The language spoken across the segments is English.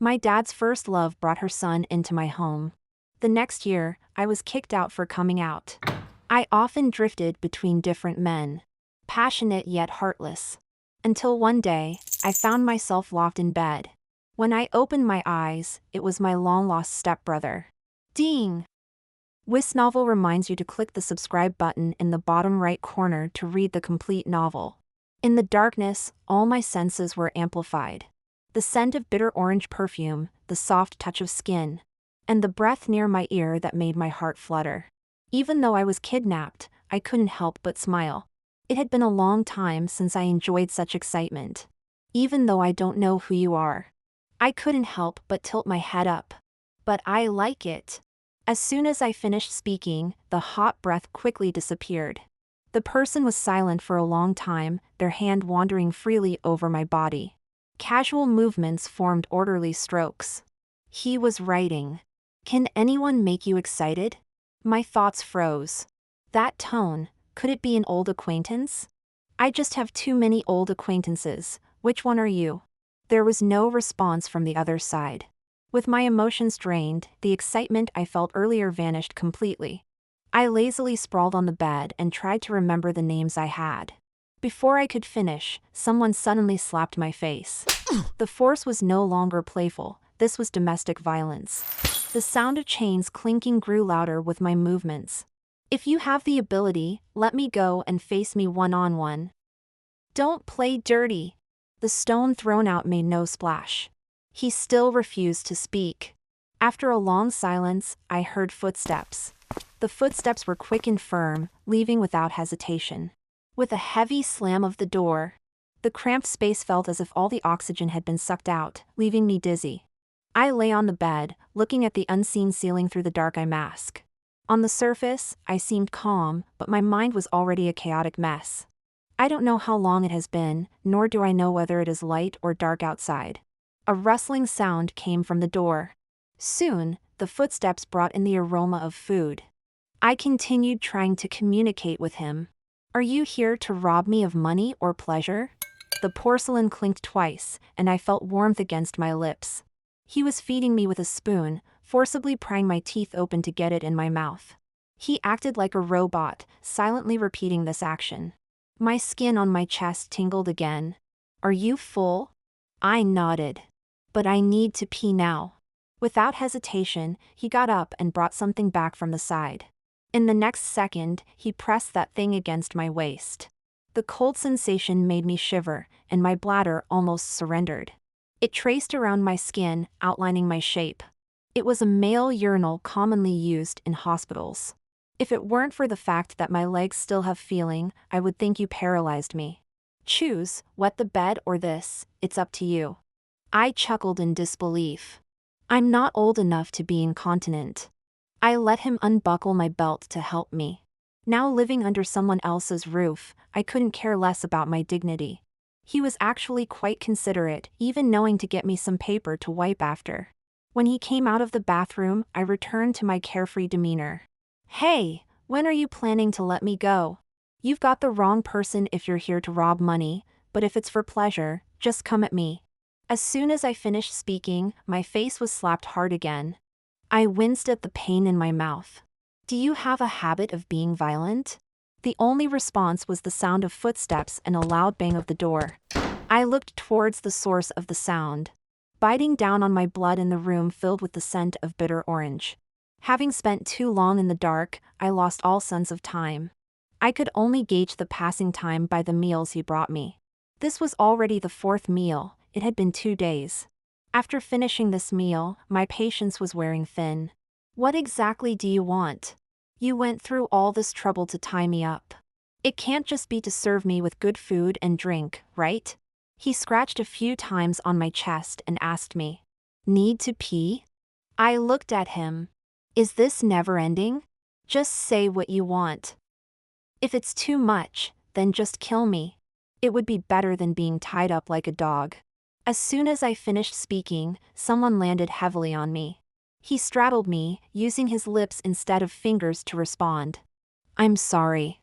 My dad's first love brought her son into my home. The next year, I was kicked out for coming out. I often drifted between different men, passionate yet heartless. Until one day, I found myself locked in bed. When I opened my eyes, it was my long-lost stepbrother. Ding! This novel reminds you to click the subscribe button in the bottom right corner to read the complete novel. In the darkness, all my senses were amplified. The scent of bitter orange perfume, the soft touch of skin, and the breath near my ear that made my heart flutter. Even though I was kidnapped, I couldn't help but smile. It had been a long time since I enjoyed such excitement. Even though I don't know who you are, I couldn't help but tilt my head up. But I like it. As soon as I finished speaking, the hot breath quickly disappeared. The person was silent for a long time, their hand wandering freely over my body. Casual movements formed orderly strokes. He was writing. Can anyone make you excited? My thoughts froze. That tone, could it be an old acquaintance? I just have too many old acquaintances. Which one are you? There was no response from the other side. With my emotions drained, the excitement I felt earlier vanished completely. I lazily sprawled on the bed and tried to remember the names I had. Before I could finish, someone suddenly slapped my face. The force was no longer playful, this was domestic violence. The sound of chains clinking grew louder with my movements. If you have the ability, let me go and face me one-on-one. Don't play dirty. The stone thrown out made no splash. He still refused to speak. After a long silence, I heard footsteps. The footsteps were quick and firm, leaving without hesitation. With a heavy slam of the door, the cramped space felt as if all the oxygen had been sucked out, leaving me dizzy. I lay on the bed, looking at the unseen ceiling through the dark eye mask. On the surface, I seemed calm, but my mind was already a chaotic mess. I don't know how long it has been, nor do I know whether it is light or dark outside. A rustling sound came from the door. Soon, the footsteps brought in the aroma of food. I continued trying to communicate with him. Are you here to rob me of money or pleasure? The porcelain clinked twice, and I felt warmth against my lips. He was feeding me with a spoon, forcibly prying my teeth open to get it in my mouth. He acted like a robot, silently repeating this action. My skin on my chest tingled again. Are you full? I nodded. But I need to pee now. Without hesitation, he got up and brought something back from the side. In the next second, he pressed that thing against my waist. The cold sensation made me shiver, and my bladder almost surrendered. It traced around my skin, outlining my shape. It was a male urinal commonly used in hospitals. If it weren't for the fact that my legs still have feeling, I would think you paralyzed me. Choose, wet the bed or this, it's up to you. I chuckled in disbelief. I'm not old enough to be incontinent. I let him unbuckle my belt to help me. Now living under someone else's roof, I couldn't care less about my dignity. He was actually quite considerate, even knowing to get me some paper to wipe after. When he came out of the bathroom, I returned to my carefree demeanor. Hey, when are you planning to let me go? You've got the wrong person if you're here to rob money, but if it's for pleasure, just come at me. As soon as I finished speaking, my face was slapped hard again. I winced at the pain in my mouth. Do you have a habit of being violent? The only response was the sound of footsteps and a loud bang of the door. I looked towards the source of the sound. Biting down on my blood in the room filled with the scent of bitter orange. Having spent too long in the dark, I lost all sense of time. I could only gauge the passing time by the meals he brought me. This was already the fourth meal. It had been 2 days. After finishing this meal, my patience was wearing thin. What exactly do you want? You went through all this trouble to tie me up. It can't just be to serve me with good food and drink, right? He scratched a few times on my chest and asked me, "Need to pee?" I looked at him. Is this never ending? Just say what you want. If it's too much, then just kill me. It would be better than being tied up like a dog. As soon as I finished speaking, someone landed heavily on me. He straddled me, using his lips instead of fingers to respond. I'm sorry.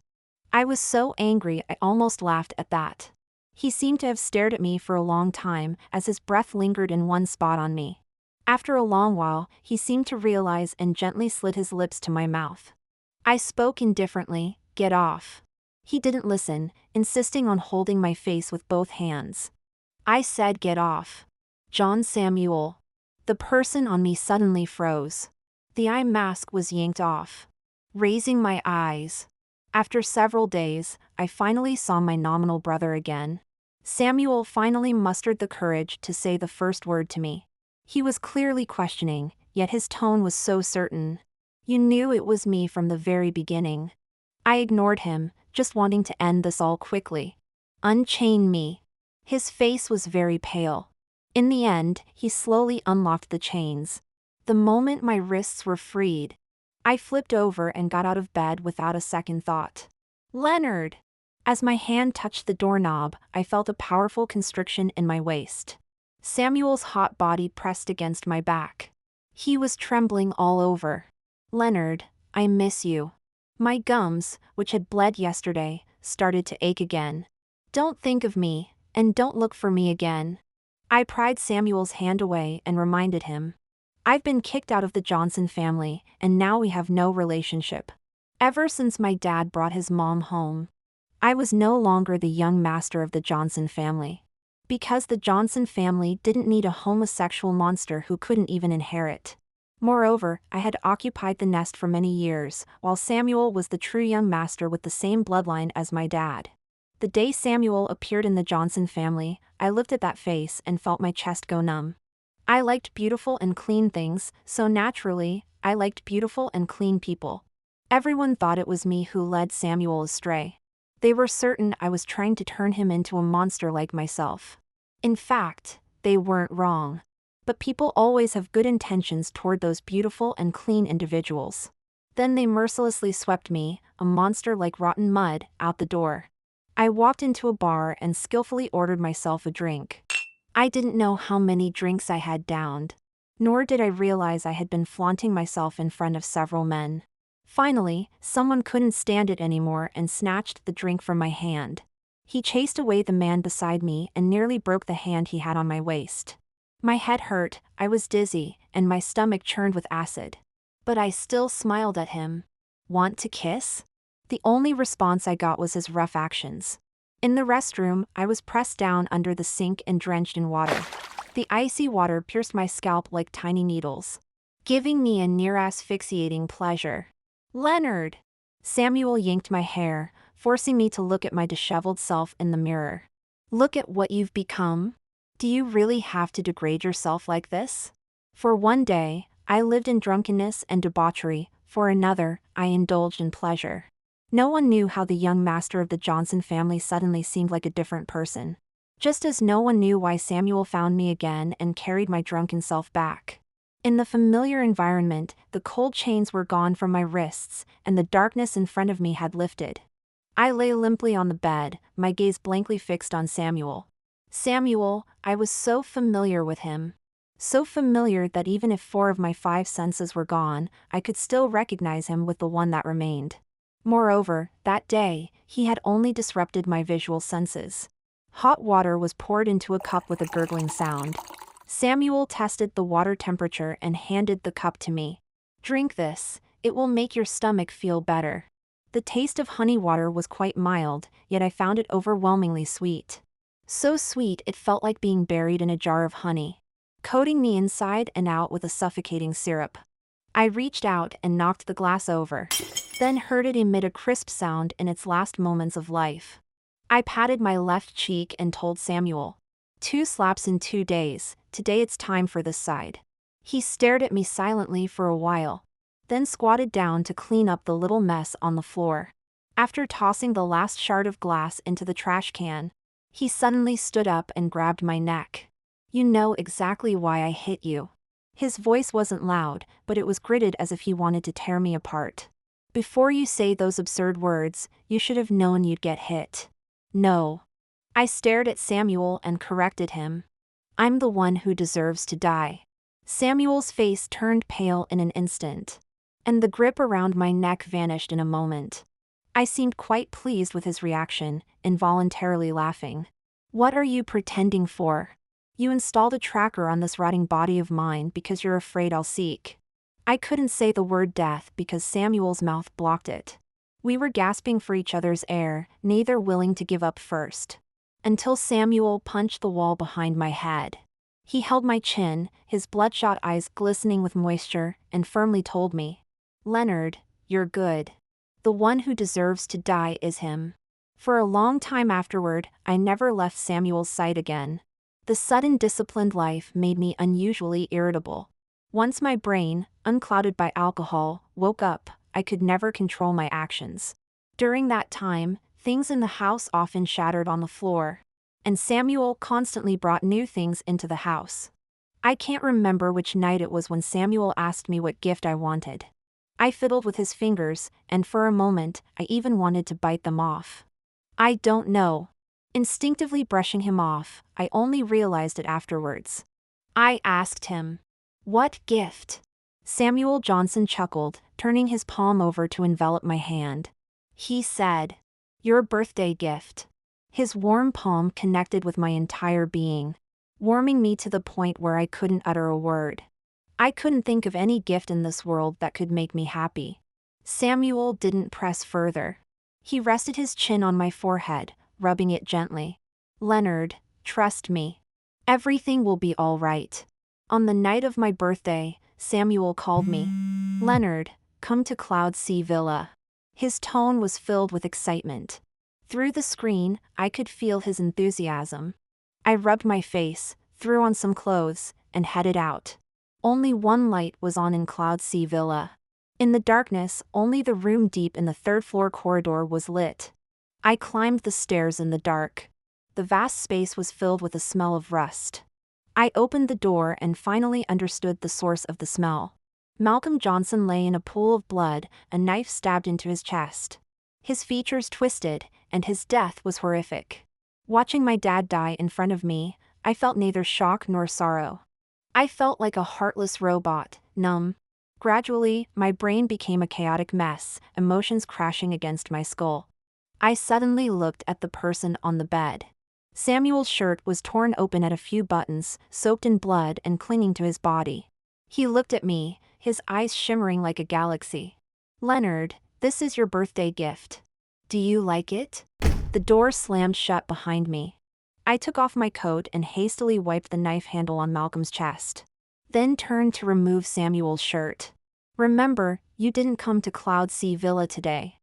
I was so angry I almost laughed at that. He seemed to have stared at me for a long time, as his breath lingered in one spot on me. After a long while, he seemed to realize and gently slid his lips to my mouth. I spoke indifferently, "Get off." He didn't listen, insisting on holding my face with both hands. I said, "Get off." "John Samuel." The person on me suddenly froze. The eye mask was yanked off. Raising my eyes. After several days, I finally saw my nominal brother again. Samuel finally mustered the courage to say the first word to me. He was clearly questioning, yet his tone was so certain. "You knew it was me from the very beginning." I ignored him, just wanting to end this all quickly. "Unchain me." His face was very pale. In the end, he slowly unlocked the chains. The moment my wrists were freed, I flipped over and got out of bed without a second thought. "Leonard!" As my hand touched the doorknob, I felt a powerful constriction in my waist. Samuel's hot body pressed against my back. He was trembling all over. "Leonard, I miss you." My gums, which had bled yesterday, started to ache again. "Don't think of me, and don't look for me again." I pried Samuel's hand away and reminded him. "I've been kicked out of the Johnson family, and now we have no relationship. Ever since my dad brought his mom home, I was no longer the young master of the Johnson family. Because the Johnson family didn't need a homosexual monster who couldn't even inherit. Moreover, I had occupied the nest for many years, while Samuel was the true young master with the same bloodline as my dad. The day Samuel appeared in the Johnson family, I looked at that face and felt my chest go numb. I liked beautiful and clean things, so naturally, I liked beautiful and clean people. Everyone thought it was me who led Samuel astray. They were certain I was trying to turn him into a monster like myself. In fact, they weren't wrong. But people always have good intentions toward those beautiful and clean individuals. Then they mercilessly swept me, a monster like rotten mud, out the door. I walked into a bar and skillfully ordered myself a drink. I didn't know how many drinks I had downed. Nor did I realize I had been flaunting myself in front of several men. Finally, someone couldn't stand it anymore and snatched the drink from my hand. He chased away the man beside me and nearly broke the hand he had on my waist. My head hurt, I was dizzy, and my stomach churned with acid. But I still smiled at him. "Want to kiss?" The only response I got was his rough actions. In the restroom, I was pressed down under the sink and drenched in water. The icy water pierced my scalp like tiny needles, giving me a near-asphyxiating pleasure. "Leonard!" Samuel yanked my hair, forcing me to look at my disheveled self in the mirror. "Look at what you've become. Do you really have to degrade yourself like this?" For one day, I lived in drunkenness and debauchery, for another, I indulged in pleasure. No one knew how the young master of the Johnson family suddenly seemed like a different person. Just as no one knew why Samuel found me again and carried my drunken self back. In the familiar environment, the cold chains were gone from my wrists, and the darkness in front of me had lifted. I lay limply on the bed, my gaze blankly fixed on Samuel. Samuel, I was so familiar with him. So familiar that even if 4 of my 5 senses were gone, I could still recognize him with the one that remained. Moreover, that day, he had only disrupted my visual senses. Hot water was poured into a cup with a gurgling sound. Samuel tested the water temperature and handed the cup to me. "Drink this, it will make your stomach feel better." The taste of honey water was quite mild, yet I found it overwhelmingly sweet. So sweet it felt like being buried in a jar of honey, coating me inside and out with a suffocating syrup. I reached out and knocked the glass over, then heard it emit a crisp sound in its last moments of life. I patted my left cheek and told Samuel, 2 slaps in 2 days, today it's time for this side." He stared at me silently for a while, then squatted down to clean up the little mess on the floor. After tossing the last shard of glass into the trash can, he suddenly stood up and grabbed my neck. "You know exactly why I hit you." His voice wasn't loud, but it was gritted as if he wanted to tear me apart. "Before you say those absurd words, you should have known you'd get hit." "No." I stared at Samuel and corrected him. "I'm the one who deserves to die." Samuel's face turned pale in an instant, and the grip around my neck vanished in a moment. I seemed quite pleased with his reaction, involuntarily laughing. "What are you pretending for? You installed a tracker on this rotting body of mine because you're afraid I'll seek. I couldn't say the word death because Samuel's mouth blocked it. We were gasping for each other's air, neither willing to give up first. Until Samuel punched the wall behind my head. He held my chin, his bloodshot eyes glistening with moisture, and firmly told me, "Leonard, you're good. The one who deserves to die is him." For a long time afterward, I never left Samuel's sight again. The sudden disciplined life made me unusually irritable. Once my brain, unclouded by alcohol, woke up, I could never control my actions. During that time, things in the house often shattered on the floor. And Samuel constantly brought new things into the house. I can't remember which night it was when Samuel asked me what gift I wanted. I fiddled with his fingers, and for a moment, I even wanted to bite them off. I don't know. Instinctively brushing him off, I only realized it afterwards. I asked him, "What gift?" Samuel Johnson chuckled, turning his palm over to envelop my hand. He said, "Your birthday gift." His warm palm connected with my entire being, warming me to the point where I couldn't utter a word. I couldn't think of any gift in this world that could make me happy. Samuel didn't press further. He rested his chin on my forehead, rubbing it gently. "Leonard, trust me. Everything will be all right." On the night of my birthday, Samuel called me. "Leonard, come to Cloud Sea Villa." His tone was filled with excitement. Through the screen, I could feel his enthusiasm. I rubbed my face, threw on some clothes, and headed out. Only one light was on in Cloud Sea Villa. In the darkness, only the room deep in the third-floor corridor was lit. I climbed the stairs in the dark. The vast space was filled with a smell of rust. I opened the door and finally understood the source of the smell. Malcolm Johnson lay in a pool of blood, a knife stabbed into his chest. His features twisted, and his death was horrific. Watching my dad die in front of me, I felt neither shock nor sorrow. I felt like a heartless robot, numb. Gradually, my brain became a chaotic mess, emotions crashing against my skull. I suddenly looked at the person on the bed. Samuel's shirt was torn open at a few buttons, soaked in blood and clinging to his body. He looked at me, his eyes shimmering like a galaxy. "Leonard, this is your birthday gift. Do you like it?" The door slammed shut behind me. I took off my coat and hastily wiped the knife handle on Malcolm's chest. Then turned to remove Samuel's shirt. "Remember, you didn't come to Cloud Sea Villa today.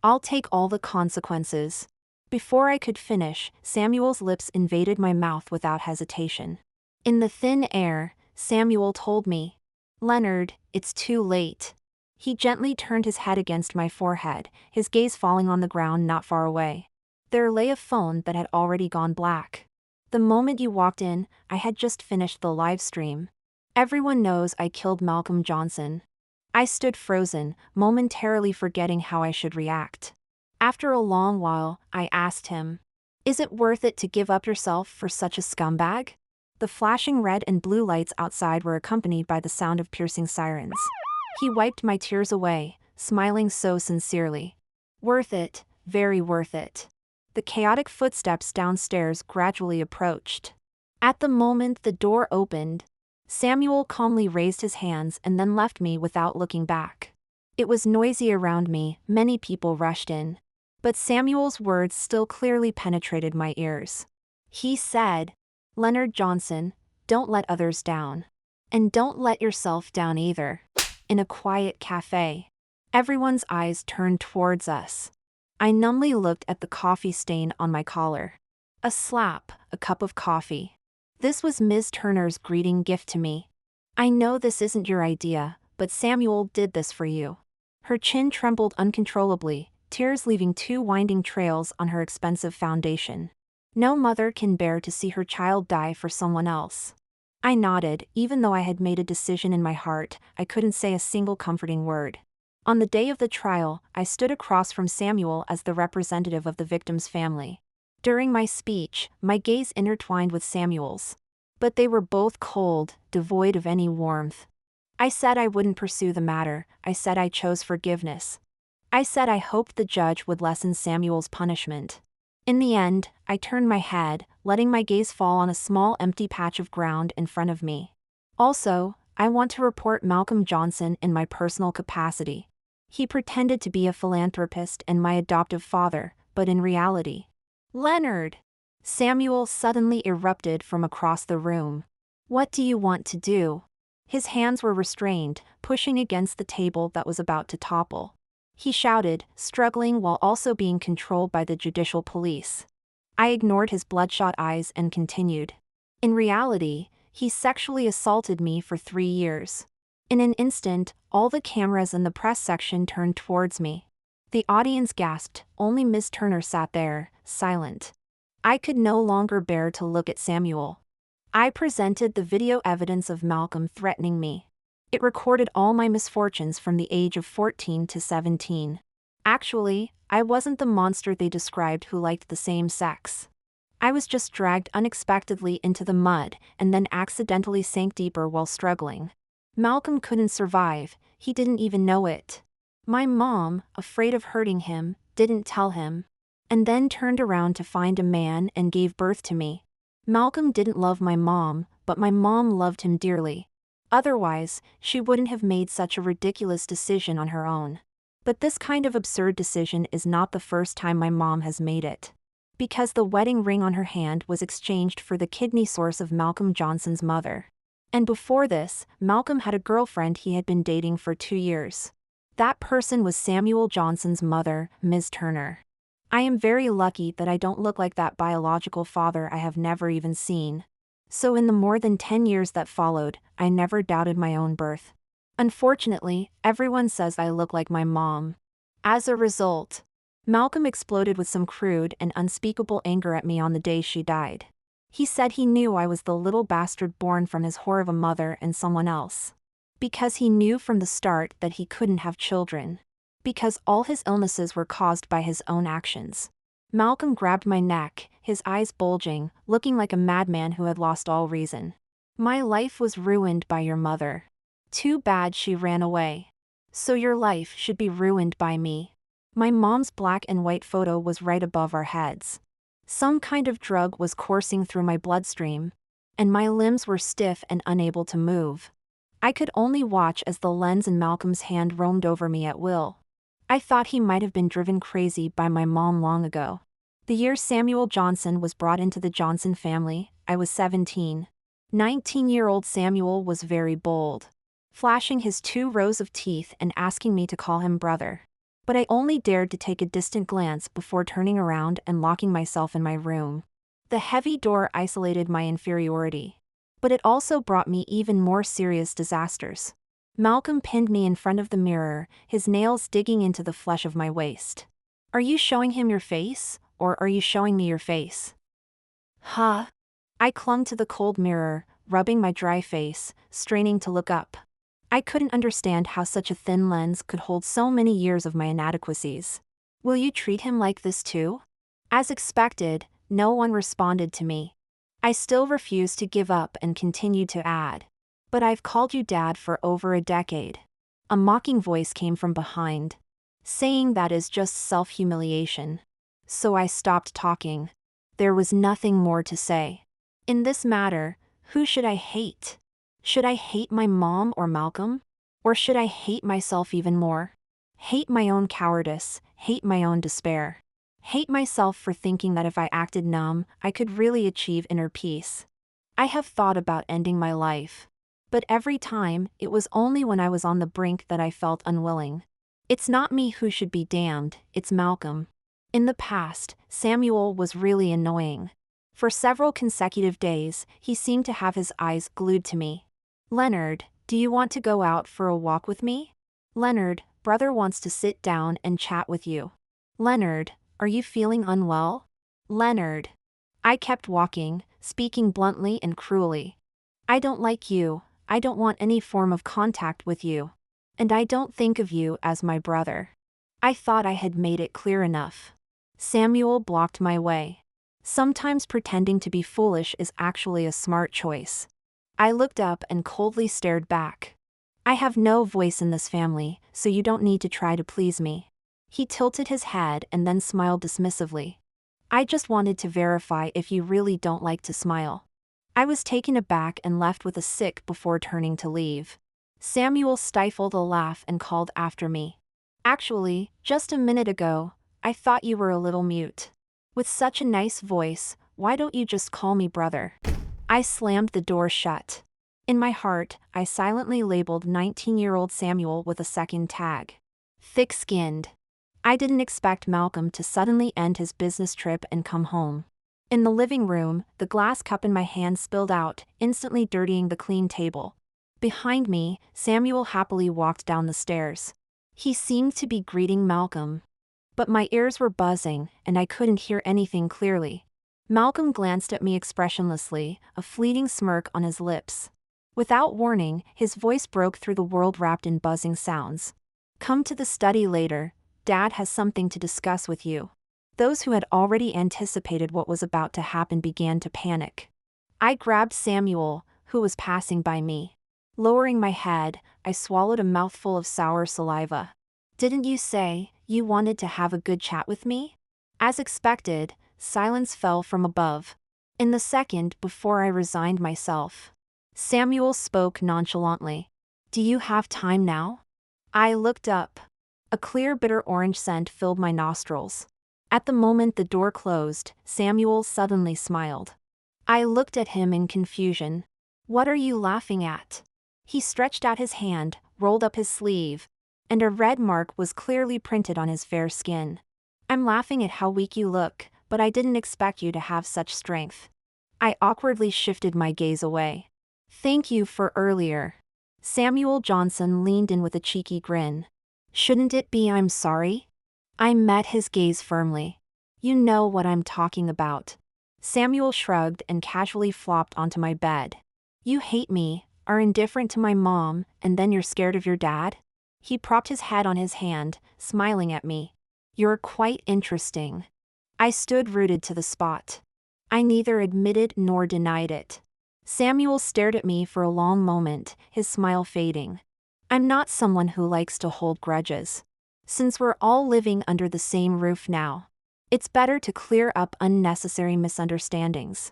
I'll take all the consequences." Before I could finish, Samuel's lips invaded my mouth without hesitation. In the thin air, Samuel told me, "Leonard, it's too late." He gently turned his head against my forehead, his gaze falling on the ground not far away. There lay a phone that had already gone black. "The moment you walked in, I had just finished the live stream. Everyone knows I killed Malcolm Johnson." I stood frozen, momentarily forgetting how I should react. After a long while, I asked him, "Is it worth it to give up yourself for such a scumbag?" The flashing red and blue lights outside were accompanied by the sound of piercing sirens. He wiped my tears away, smiling so sincerely. "Worth it, very worth it." The chaotic footsteps downstairs gradually approached. At the moment the door opened, Samuel calmly raised his hands and then left me without looking back. It was noisy around me, many people rushed in. But Samuel's words still clearly penetrated my ears. He said, "Leonard Johnson, don't let others down. And don't let yourself down either." In a quiet cafe, everyone's eyes turned towards us. I numbly looked at the coffee stain on my collar. A slap, a cup of coffee. This was Ms. Turner's greeting gift to me. "I know this isn't your idea, but Samuel did this for you." Her chin trembled uncontrollably, tears leaving two winding trails on her expensive foundation. No mother can bear to see her child die for someone else. I nodded, even though I had made a decision in my heart. I couldn't say a single comforting word. On the day of the trial, I stood across from Samuel as the representative of the victim's family. During my speech, my gaze intertwined with Samuel's. But they were both cold, devoid of any warmth. I said I wouldn't pursue the matter. I said I chose forgiveness. I said I hoped the judge would lessen Samuel's punishment. In the end, I turned my head, letting my gaze fall on a small empty patch of ground in front of me. Also, I want to report Malcolm Johnson in my personal capacity. He pretended to be a philanthropist and my adoptive father, but in reality. Leonard! Samuel suddenly erupted from across the room. What do you want to do? His hands were restrained, pushing against the table that was about to topple. He shouted, struggling while also being controlled by the judicial police. I ignored his bloodshot eyes and continued. In reality, he sexually assaulted me for 3 years. In an instant, all the cameras in the press section turned towards me. The audience gasped, only Ms. Turner sat there, silent. I could no longer bear to look at Samuel. I presented the video evidence of Malcolm threatening me. It recorded all my misfortunes from the age of 14 to 17. Actually, I wasn't the monster they described who liked the same sex. I was just dragged unexpectedly into the mud and then accidentally sank deeper while struggling. Malcolm couldn't survive, he didn't even know it. My mom, afraid of hurting him, didn't tell him. And then turned around to find a man and gave birth to me. Malcolm didn't love my mom, but my mom loved him dearly. Otherwise, she wouldn't have made such a ridiculous decision on her own. But this kind of absurd decision is not the first time my mom has made it. Because the wedding ring on her hand was exchanged for the kidney source of Malcolm Johnson's mother. And before this, Malcolm had a girlfriend he had been dating for 2 years. That person was Samuel Johnson's mother, Ms. Turner. I am very lucky that I don't look like that biological father I have never even seen. So in the more than 10 years that followed, I never doubted my own birth. Unfortunately, everyone says I look like my mom. As a result, Malcolm exploded with some crude and unspeakable anger at me on the day she died. He said he knew I was the little bastard born from his whore of a mother and someone else. Because he knew from the start that he couldn't have children. Because all his illnesses were caused by his own actions. Malcolm grabbed my neck, his eyes bulging, looking like a madman who had lost all reason. My life was ruined by your mother. Too bad she ran away. So your life should be ruined by me. My mom's black and white photo was right above our heads. Some kind of drug was coursing through my bloodstream, and my limbs were stiff and unable to move. I could only watch as the lens in Malcolm's hand roamed over me at will. I thought he might have been driven crazy by my mom long ago. The year Samuel Johnson was brought into the Johnson family, I was 17. 19-year-old Samuel was very bold, flashing his 2 rows of teeth and asking me to call him brother. But I only dared to take a distant glance before turning around and locking myself in my room. The heavy door isolated my inferiority. But it also brought me even more serious disasters. Malcolm pinned me in front of the mirror, his nails digging into the flesh of my waist. Are you showing him your face, or are you showing me your face? Huh? I clung to the cold mirror, rubbing my dry face, straining to look up. I couldn't understand how such a thin lens could hold so many years of my inadequacies. Will you treat him like this too? As expected, no one responded to me. I still refused to give up and continued to add. But I've called you Dad for over a decade. A mocking voice came from behind. Saying that is just self-humiliation. So I stopped talking. There was nothing more to say. In this matter, who should I hate? Should I hate my mom or Malcolm? Or should I hate myself even more? Hate my own cowardice, hate my own despair. Hate myself for thinking that if I acted numb, I could really achieve inner peace. I have thought about ending my life. But every time, it was only when I was on the brink that I felt unwilling. It's not me who should be damned, it's Malcolm. In the past, Samuel was really annoying. For several consecutive days, he seemed to have his eyes glued to me. Leonard, do you want to go out for a walk with me? Leonard, brother wants to sit down and chat with you. Leonard, are you feeling unwell? Leonard. I kept walking, speaking bluntly and cruelly. I don't like you, I don't want any form of contact with you. And I don't think of you as my brother. I thought I had made it clear enough. Samuel blocked my way. Sometimes pretending to be foolish is actually a smart choice. I looked up and coldly stared back. I have no voice in this family, so you don't need to try to please me. He tilted his head and then smiled dismissively. I just wanted to verify if you really don't like to smile. I was taken aback and left with a sick before turning to leave. Samuel stifled a laugh and called after me. Actually, just a minute ago, I thought you were a little mute. With such a nice voice, why don't you just call me brother? I slammed the door shut. In my heart, I silently labeled 19-year-old Samuel with a second tag. Thick-skinned. I didn't expect Malcolm to suddenly end his business trip and come home. In the living room, the glass cup in my hand spilled out, instantly dirtying the clean table. Behind me, Samuel happily walked down the stairs. He seemed to be greeting Malcolm. But my ears were buzzing, and I couldn't hear anything clearly. Malcolm glanced at me expressionlessly, a fleeting smirk on his lips. Without warning, his voice broke through the world wrapped in buzzing sounds. Come to the study later, Dad has something to discuss with you. Those who had already anticipated what was about to happen began to panic. I grabbed Samuel, who was passing by me. Lowering my head, I swallowed a mouthful of sour saliva. Didn't you say you wanted to have a good chat with me? As expected, silence fell from above. In the second before I resigned myself, Samuel spoke nonchalantly. Do you have time now? I looked up. A clear bitter orange scent filled my nostrils. At the moment the door closed, Samuel suddenly smiled. I looked at him in confusion. What are you laughing at? He stretched out his hand, rolled up his sleeve, and a red mark was clearly printed on his fair skin. I'm laughing at how weak you look, but I didn't expect you to have such strength. I awkwardly shifted my gaze away. Thank you for earlier. Samuel Johnson leaned in with a cheeky grin. Shouldn't it be I'm sorry? I met his gaze firmly. You know what I'm talking about. Samuel shrugged and casually flopped onto my bed. You hate me, are indifferent to my mom, and then you're scared of your dad? He propped his head on his hand, smiling at me. You're quite interesting. I stood rooted to the spot. I neither admitted nor denied it. Samuel stared at me for a long moment, his smile fading. I'm not someone who likes to hold grudges. Since we're all living under the same roof now, it's better to clear up unnecessary misunderstandings.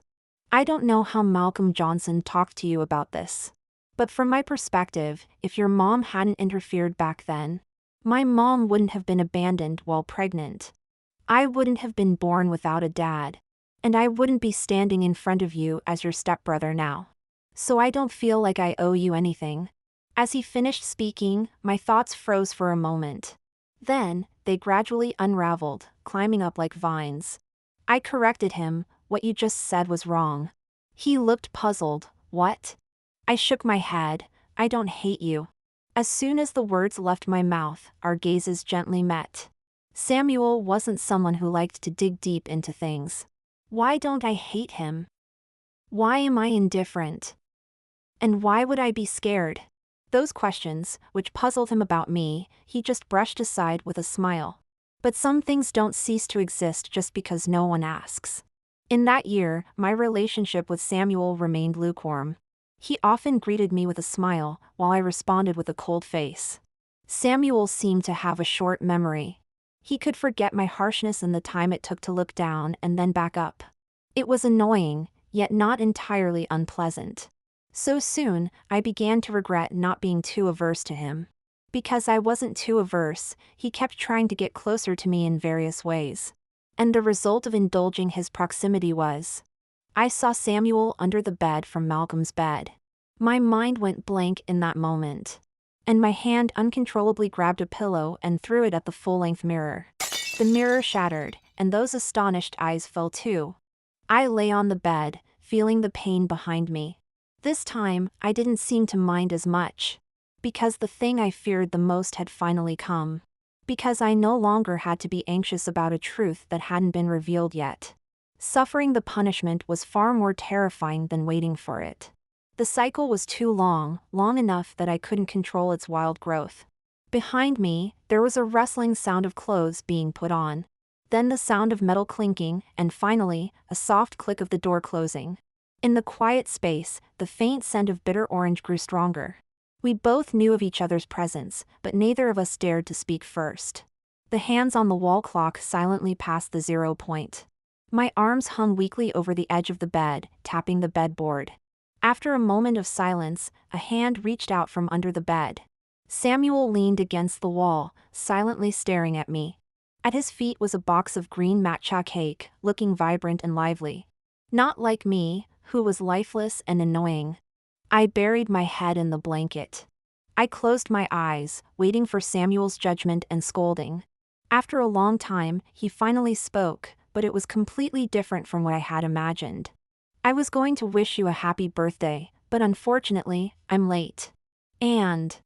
I don't know how Malcolm Johnson talked to you about this. But from my perspective, if your mom hadn't interfered back then, my mom wouldn't have been abandoned while pregnant. I wouldn't have been born without a dad. And I wouldn't be standing in front of you as your stepbrother now. So I don't feel like I owe you anything. As he finished speaking, my thoughts froze for a moment. Then, they gradually unraveled, climbing up like vines. I corrected him, what you just said was wrong. He looked puzzled. What? I shook my head. I don't hate you. As soon as the words left my mouth, our gazes gently met. Samuel wasn't someone who liked to dig deep into things. Why don't I hate him? Why am I indifferent? And why would I be scared? Those questions, which puzzled him about me, he just brushed aside with a smile. But some things don't cease to exist just because no one asks. In that year, my relationship with Samuel remained lukewarm. He often greeted me with a smile, while I responded with a cold face. Samuel seemed to have a short memory. He could forget my harshness and the time it took to look down and then back up. It was annoying, yet not entirely unpleasant. So soon, I began to regret not being too averse to him. Because I wasn't too averse, he kept trying to get closer to me in various ways. And the result of indulging his proximity was, I saw Samuel under the bed from Malcolm's bed. My mind went blank in that moment. And my hand uncontrollably grabbed a pillow and threw it at the full-length mirror. The mirror shattered, and those astonished eyes fell too. I lay on the bed, feeling the pain behind me. This time, I didn't seem to mind as much. Because the thing I feared the most had finally come. Because I no longer had to be anxious about a truth that hadn't been revealed yet. Suffering the punishment was far more terrifying than waiting for it. The cycle was too long enough that I couldn't control its wild growth. Behind me, there was a rustling sound of clothes being put on. Then the sound of metal clinking, and finally, a soft click of the door closing. In the quiet space, the faint scent of bitter orange grew stronger. We both knew of each other's presence, but neither of us dared to speak first. The hands on the wall clock silently passed the 0 point. My arms hung weakly over the edge of the bed, tapping the bedboard. After a moment of silence, a hand reached out from under the bed. Samuel leaned against the wall, silently staring at me. At his feet was a box of green matcha cake, looking vibrant and lively. Not like me, who was lifeless and annoying. I buried my head in the blanket. I closed my eyes, waiting for Samuel's judgment and scolding. After a long time, he finally spoke, but it was completely different from what I had imagined. I was going to wish you a happy birthday, but unfortunately, I'm late. And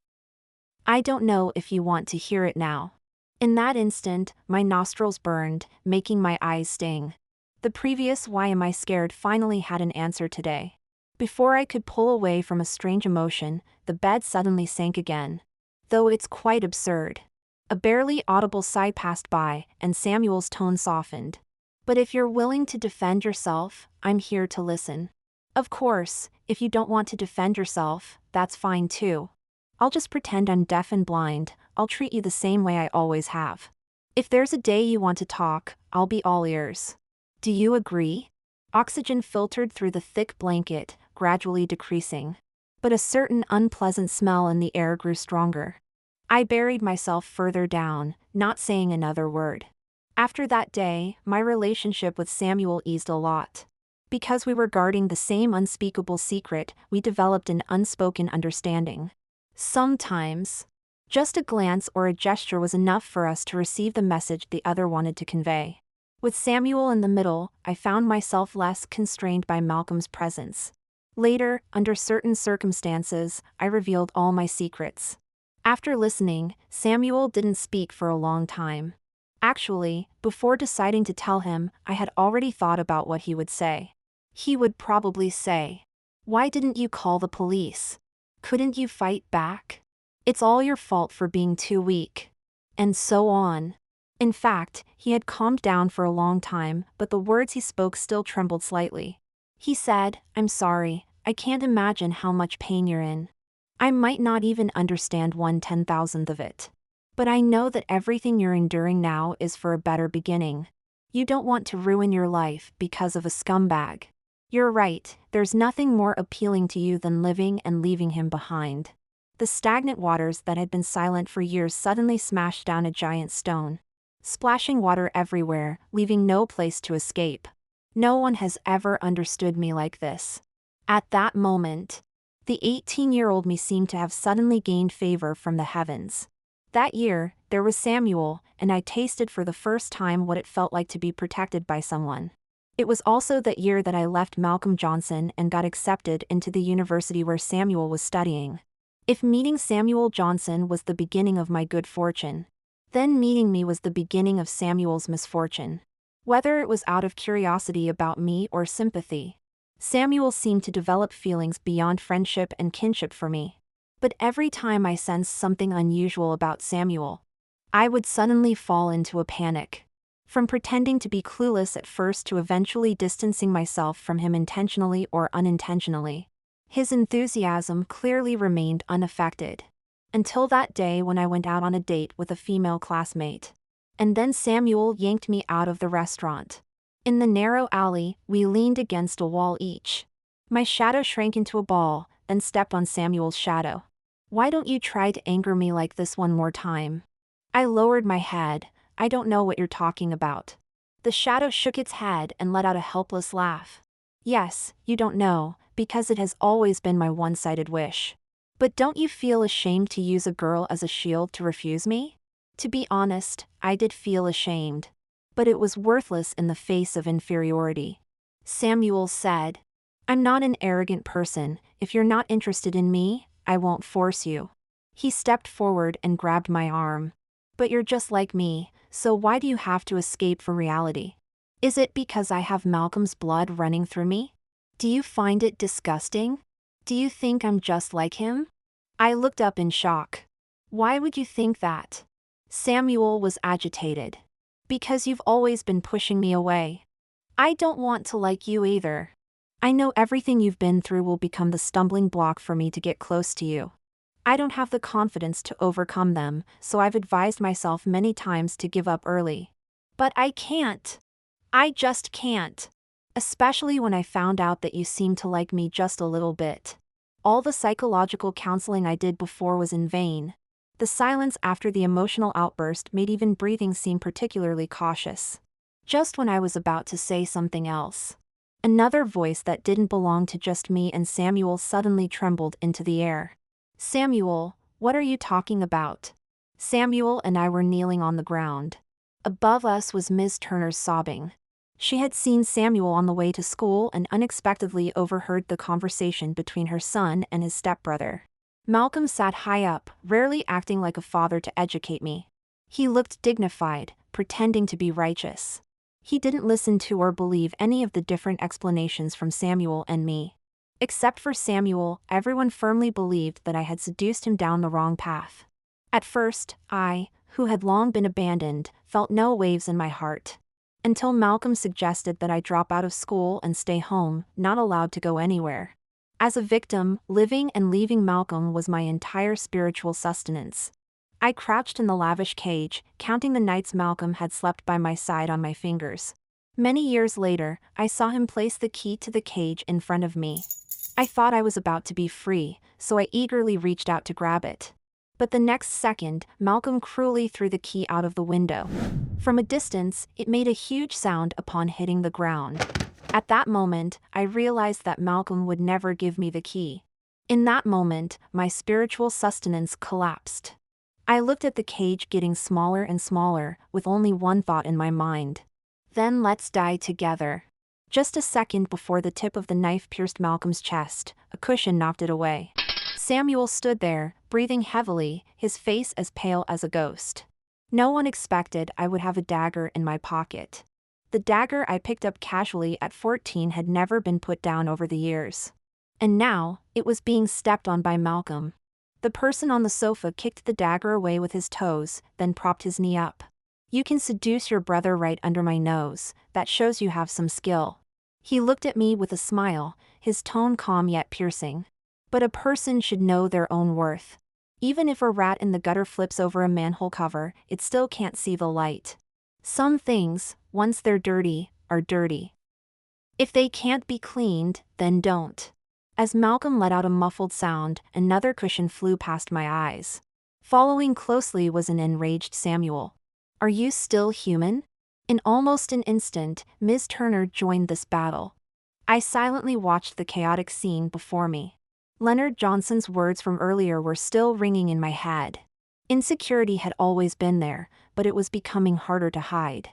I don't know if you want to hear it now. In that instant, my nostrils burned, making my eyes sting. The previous "why am I scared" finally had an answer today. Before I could pull away from a strange emotion, the bed suddenly sank again. Though it's quite absurd. A barely audible sigh passed by, and Samuel's tone softened. But if you're willing to defend yourself, I'm here to listen. Of course, if you don't want to defend yourself, that's fine too. I'll just pretend I'm deaf and blind. I'll treat you the same way I always have. If there's a day you want to talk, I'll be all ears. Do you agree? Oxygen filtered through the thick blanket, gradually decreasing. But a certain unpleasant smell in the air grew stronger. I buried myself further down, not saying another word. After that day, my relationship with Samuel eased a lot. Because we were guarding the same unspeakable secret, we developed an unspoken understanding. Sometimes, just a glance or a gesture was enough for us to receive the message the other wanted to convey. With Samuel in the middle, I found myself less constrained by Malcolm's presence. Later, under certain circumstances, I revealed all my secrets. After listening, Samuel didn't speak for a long time. Actually, before deciding to tell him, I had already thought about what he would say. He would probably say, "Why didn't you call the police? Couldn't you fight back? It's all your fault for being too weak." And so on. In fact, he had calmed down for a long time, but the words he spoke still trembled slightly. He said, "I'm sorry, I can't imagine how much pain you're in. I might not even understand 1/10,000th of it. But I know that everything you're enduring now is for a better beginning. You don't want to ruin your life because of a scumbag. You're right, there's nothing more appealing to you than living and leaving him behind." The stagnant waters that had been silent for years suddenly smashed down a giant stone, splashing water everywhere, leaving no place to escape. No one has ever understood me like this. At that moment, the 18-year-old me seemed to have suddenly gained favor from the heavens. That year, there was Samuel, and I tasted for the first time what it felt like to be protected by someone. It was also that year that I left Malcolm Johnson and got accepted into the university where Samuel was studying. If meeting Samuel Johnson was the beginning of my good fortune, then meeting me was the beginning of Samuel's misfortune. Whether it was out of curiosity about me or sympathy, Samuel seemed to develop feelings beyond friendship and kinship for me. But every time I sensed something unusual about Samuel, I would suddenly fall into a panic. From pretending to be clueless at first to eventually distancing myself from him intentionally or unintentionally. His enthusiasm clearly remained unaffected. Until that day when I went out on a date with a female classmate. And then Samuel yanked me out of the restaurant. In the narrow alley, we leaned against a wall each. My shadow shrank into a ball, then stepped on Samuel's shadow. "Why don't you try to anger me like this one more time?" I lowered my head. "I don't know what you're talking about." The shadow shook its head and let out a helpless laugh. "Yes, you don't know, because it has always been my one-sided wish. But don't you feel ashamed to use a girl as a shield to refuse me?" To be honest, I did feel ashamed. But it was worthless in the face of inferiority. Samuel said, "I'm not an arrogant person. If you're not interested in me, I won't force you." He stepped forward and grabbed my arm. "But you're just like me, so why do you have to escape from reality? Is it because I have Malcolm's blood running through me? Do you find it disgusting? Do you think I'm just like him?" I looked up in shock. "Why would you think that?" Samuel was agitated. "Because you've always been pushing me away. I don't want to like you either. I know everything you've been through will become the stumbling block for me to get close to you. I don't have the confidence to overcome them, so I've advised myself many times to give up early. But I can't. I just can't. Especially when I found out that you seem to like me just a little bit. All the psychological counseling I did before was in vain. The silence after the emotional outburst made even breathing seem particularly cautious. Just when I was about to say something else, another voice that didn't belong to just me and Samuel suddenly trembled into the air. Samuel, what are you talking about? Samuel and I were kneeling on the ground. Above us was Ms. Turner's sobbing. She had seen Samuel on the way to school and unexpectedly overheard the conversation between her son and his stepbrother. Malcolm sat high up, rarely acting like a father to educate me. He looked dignified, pretending to be righteous. He didn't listen to or believe any of the different explanations from Samuel and me. Except for Samuel, everyone firmly believed that I had seduced him down the wrong path. At first, I, who had long been abandoned, felt no waves in my heart. Until Malcolm suggested that I drop out of school and stay home, not allowed to go anywhere. As a victim, living and leaving Malcolm was my entire spiritual sustenance. I crouched in the lavish cage, counting the nights Malcolm had slept by my side on my fingers. Many years later, I saw him place the key to the cage in front of me. I thought I was about to be free, so I eagerly reached out to grab it. But the next second, Malcolm cruelly threw the key out of the window. From a distance, it made a huge sound upon hitting the ground. At that moment, I realized that Malcolm would never give me the key. In that moment, my spiritual sustenance collapsed. I looked at the cage getting smaller and smaller, with only one thought in my mind. Then let's die together. Just a second before the tip of the knife pierced Malcolm's chest, a cushion knocked it away. Samuel stood there, breathing heavily, his face as pale as a ghost. No one expected I would have a dagger in my pocket. The dagger I picked up casually at 14 had never been put down over the years. And now, it was being stepped on by Malcolm. The person on the sofa kicked the dagger away with his toes, then propped his knee up. You can seduce your brother right under my nose, that shows you have some skill. He looked at me with a smile, his tone calm yet piercing. But a person should know their own worth. Even if a rat in the gutter flips over a manhole cover, it still can't see the light. Some things, once they're dirty, are dirty. If they can't be cleaned, then don't. As Malcolm let out a muffled sound, another cushion flew past my eyes. Following closely was an enraged Samuel. Are you still human? In almost an instant, Ms. Turner joined this battle. I silently watched the chaotic scene before me. Leonard Johnson's words from earlier were still ringing in my head. Insecurity had always been there, but it was becoming harder to hide.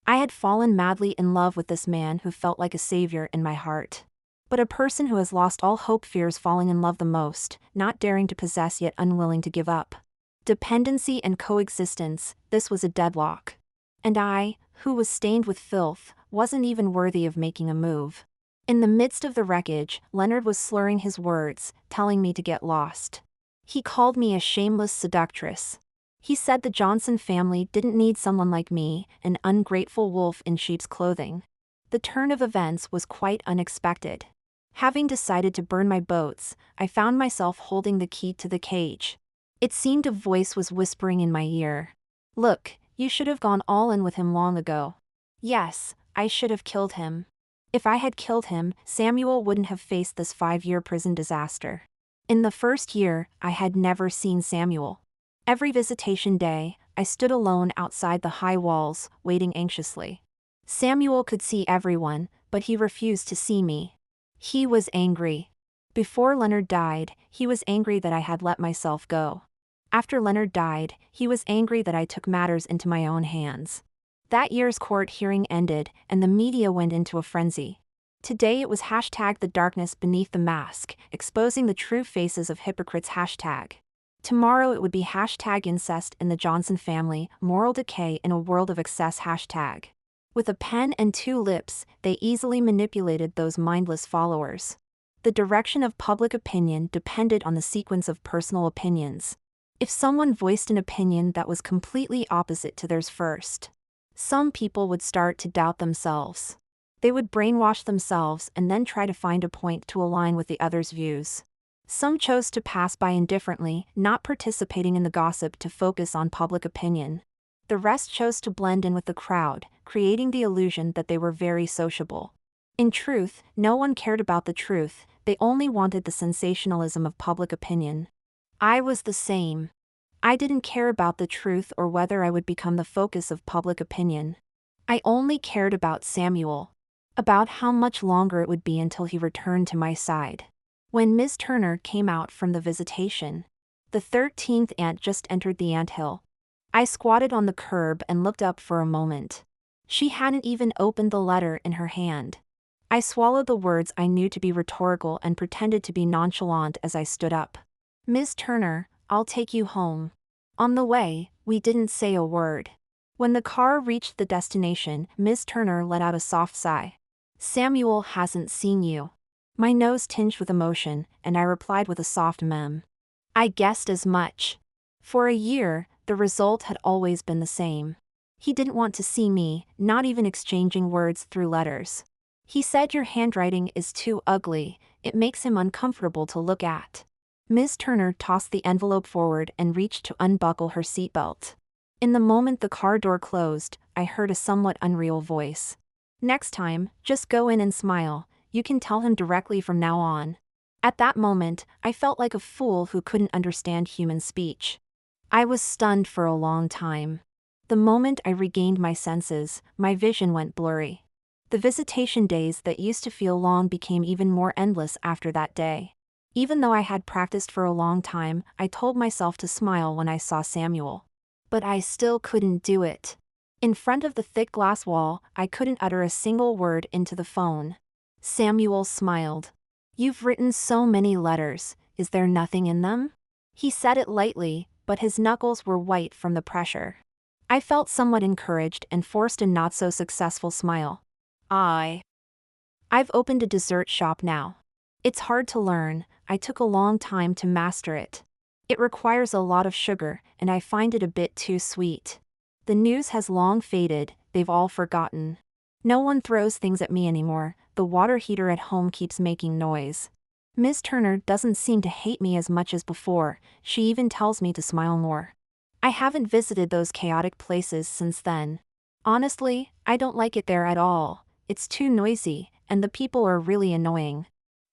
I had fallen madly in love with this man who felt like a savior in my heart. But a person who has lost all hope fears falling in love the most, not daring to possess yet unwilling to give up. Dependency and coexistence, this was a deadlock. And I, who was stained with filth, wasn't even worthy of making a move. In the midst of the wreckage, Leonard was slurring his words, telling me to get lost. He called me a shameless seductress. He said the Johnson family didn't need someone like me, an ungrateful wolf in sheep's clothing. The turn of events was quite unexpected. Having decided to burn my boats, I found myself holding the key to the cage. It seemed a voice was whispering in my ear. Look, you should have gone all in with him long ago. Yes, I should have killed him. If I had killed him, Samuel wouldn't have faced this 5-year prison disaster. In the first year, I had never seen Samuel. Every visitation day, I stood alone outside the high walls, waiting anxiously. Samuel could see everyone, but he refused to see me. He was angry. Before Leonard died, he was angry that I had let myself go. After Leonard died, he was angry that I took matters into my own hands. That year's court hearing ended, and the media went into a frenzy. Today it was #the darkness beneath the mask, exposing the true faces of hypocrites #. Tomorrow it would be #incest in the Johnson family, moral decay in a world of excess #. With a pen and 2 lips, they easily manipulated those mindless followers. The direction of public opinion depended on the sequence of personal opinions. If someone voiced an opinion that was completely opposite to theirs first, some people would start to doubt themselves. They would brainwash themselves and then try to find a point to align with the other's views. Some chose to pass by indifferently, not participating in the gossip to focus on public opinion. The rest chose to blend in with the crowd, creating the illusion that they were very sociable. In truth, no one cared about the truth, they only wanted the sensationalism of public opinion. I was the same. I didn't care about the truth or whether I would become the focus of public opinion. I only cared about Samuel. About how much longer it would be until he returned to my side. When Ms. Turner came out from the visitation, the 13th ant just entered the anthill. I squatted on the curb and looked up for a moment. She hadn't even opened the letter in her hand. I swallowed the words I knew to be rhetorical and pretended to be nonchalant as I stood up. Ms. Turner, I'll take you home. On the way, we didn't say a word. When the car reached the destination, Ms. Turner let out a soft sigh. Samuel hasn't seen you. My nose tinged with emotion, and I replied with a soft mem. I guessed as much. For a year, the result had always been the same. He didn't want to see me, not even exchanging words through letters. He said your handwriting is too ugly, it makes him uncomfortable to look at. Ms. Turner tossed the envelope forward and reached to unbuckle her seatbelt. In the moment the car door closed, I heard a somewhat unreal voice. Next time, just go in and smile, you can tell him directly from now on. At that moment, I felt like a fool who couldn't understand human speech. I was stunned for a long time. The moment I regained my senses, my vision went blurry. The visitation days that used to feel long became even more endless after that day. Even though I had practiced for a long time, I told myself to smile when I saw Samuel. But I still couldn't do it. In front of the thick glass wall, I couldn't utter a single word into the phone. Samuel smiled. You've written so many letters, is there nothing in them? He said it lightly, but his knuckles were white from the pressure. I felt somewhat encouraged and forced a not-so-successful smile. I've opened a dessert shop now. It's hard to learn, I took a long time to master it. It requires a lot of sugar, and I find it a bit too sweet. The news has long faded, they've all forgotten. No one throws things at me anymore, the water heater at home keeps making noise. Ms. Turner doesn't seem to hate me as much as before, she even tells me to smile more. I haven't visited those chaotic places since then. Honestly, I don't like it there at all, it's too noisy, and the people are really annoying.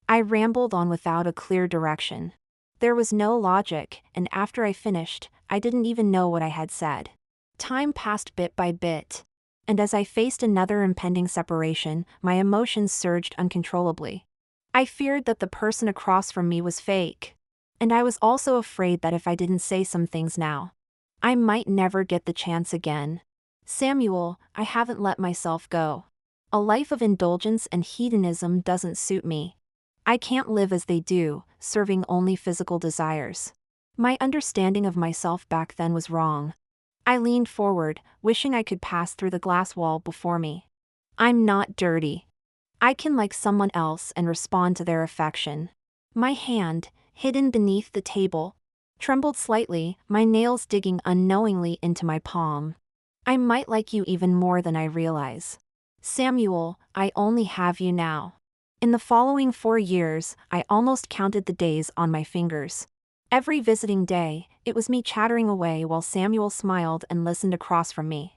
I rambled on without a clear direction. There was no logic, and after I finished, I didn't even know what I had said. Time passed bit by bit. And as I faced another impending separation, my emotions surged uncontrollably. I feared that the person across from me was fake. And I was also afraid that if I didn't say some things now, I might never get the chance again. Samuel, I haven't let myself go. A life of indulgence and hedonism doesn't suit me. I can't live as they do, serving only physical desires. My understanding of myself back then was wrong. I leaned forward, wishing I could pass through the glass wall before me. I'm not dirty. I can like someone else and respond to their affection. My hand, hidden beneath the table, trembled slightly, my nails digging unknowingly into my palm. I might like you even more than I realize. Samuel, I only have you now. In the following 4 years, I almost counted the days on my fingers. Every visiting day, it was me chattering away while Samuel smiled and listened across from me.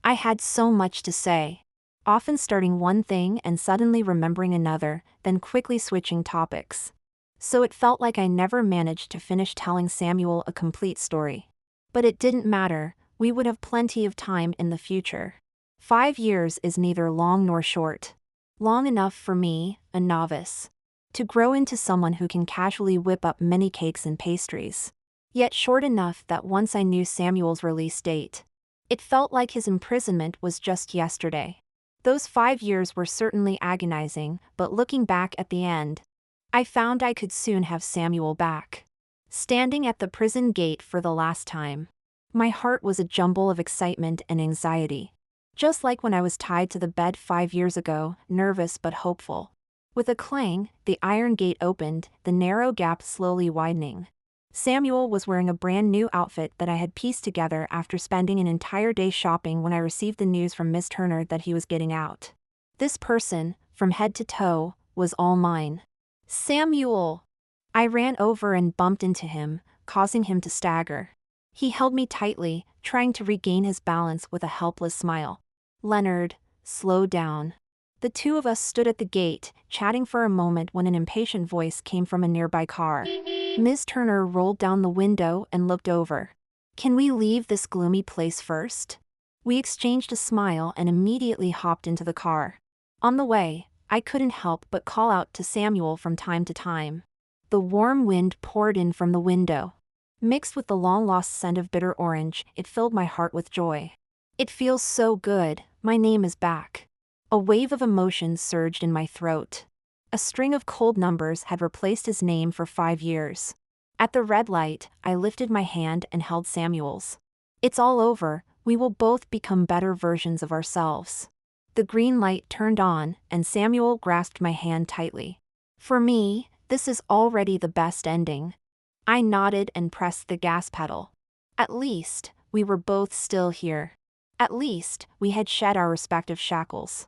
I had so much to say, often starting one thing and suddenly remembering another, then quickly switching topics. So it felt like I never managed to finish telling Samuel a complete story. But it didn't matter, we would have plenty of time in the future. 5 years is neither long nor short. Long enough for me, a novice, to grow into someone who can casually whip up many cakes and pastries. Yet short enough that once I knew Samuel's release date, it felt like his imprisonment was just yesterday. Those 5 years were certainly agonizing, but looking back at the end, I found I could soon have Samuel back. Standing at the prison gate for the last time, my heart was a jumble of excitement and anxiety. Just like when I was tied to the bed 5 years ago, nervous but hopeful. With a clang, the iron gate opened, the narrow gap slowly widening. Samuel was wearing a brand new outfit that I had pieced together after spending an entire day shopping when I received the news from Miss Turner that he was getting out. This person, from head to toe, was all mine. Samuel! I ran over and bumped into him, causing him to stagger. He held me tightly, trying to regain his balance with a helpless smile. "Leonard, slow down." The two of us stood at the gate, chatting for a moment when an impatient voice came from a nearby car. Ms. Turner rolled down the window and looked over. "Can we leave this gloomy place first?" We exchanged a smile and immediately hopped into the car. On the way, I couldn't help but call out to Samuel from time to time. The warm wind poured in from the window. Mixed with the long-lost scent of bitter orange, it filled my heart with joy. "It feels so good, my name is back." A wave of emotion surged in my throat. A string of cold numbers had replaced his name for 5 years. At the red light, I lifted my hand and held Samuel's. "It's all over, we will both become better versions of ourselves." The green light turned on, and Samuel grasped my hand tightly. "For me, this is already the best ending." I nodded and pressed the gas pedal. At least, we were both still here. At least, we had shed our respective shackles.